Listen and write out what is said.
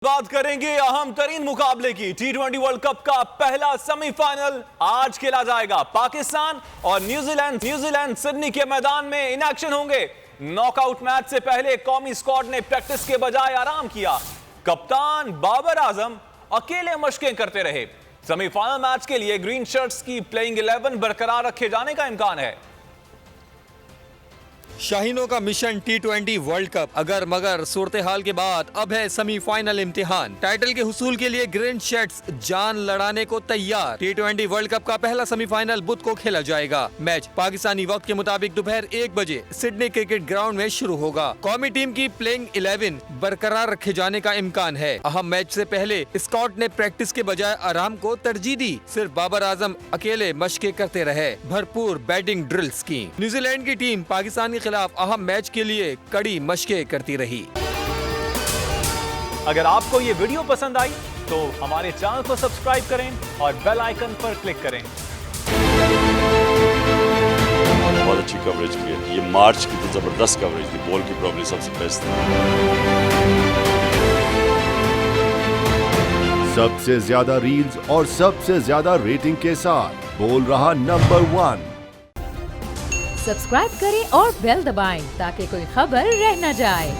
बात करेंगे अहम तरीन मुकाबले की। T20 वर्ल्ड कप का पहला सेमीफाइनल आज खेला जाएगा। पाकिस्तान और न्यूजीलैंड सिडनी के मैदान में इन एक्शन होंगे। नॉकआउट मैच से पहले कौमी स्क्वाड ने प्रैक्टिस के बजाय आराम किया। कप्तान बाबर आजम अकेले मशकें करते रहे। सेमीफाइनल मैच के लिए ग्रीन शर्ट्स की प्लेइंग 11 बरकरार रखे जाने का इम्कान है। शाहीनों का मिशन T20 वर्ल्ड कप अगर मगर सूरत हाल के बाद अब है सेमीफाइनल इम्तिहान। टाइटल के हुसूल के लिए ग्रीन शर्ट्स जान लड़ाने को तैयार। T20 वर्ल्ड कप का पहला सेमीफाइनल बुध को खेला जाएगा। मैच पाकिस्तानी वक्त के मुताबिक दोपहर 1 बजे सिडनी क्रिकेट ग्राउंड में शुरू होगा। कौमी टीम की प्लेइंग 11 बरकरार रखे जाने का इम्कान है। अहम मैच से पहले स्कॉट ने प्रैक्टिस के बजाय आराम को तरजीह दी। सिर्फ बाबर आजम अकेले मशकें करते रहे। भरपूर बैटिंग ड्रिल्स की। न्यूजीलैंड की टीम पाकिस्तान के खिलाफ अहम मैच के लिए कड़ी मशकें करती रही। अगर आपको ये वीडियो पसंद आई तो हमारे चैनल को सब्सक्राइब करें और बेल आइकन पर क्लिक करें। बहुत अच्छी कवरेज की है। ये मार्च की तो जबरदस्त कवरेज थी। बॉल की प्रॉब्लम सबसे बेस्ट थी। सबसे ज्यादा रील्स और सबसे ज्यादा रेटिंग के साथ बोल रहा नंबर 1। सब्सक्राइब करें और बेल दबाएं ताकि कोई खबर रह न जाए।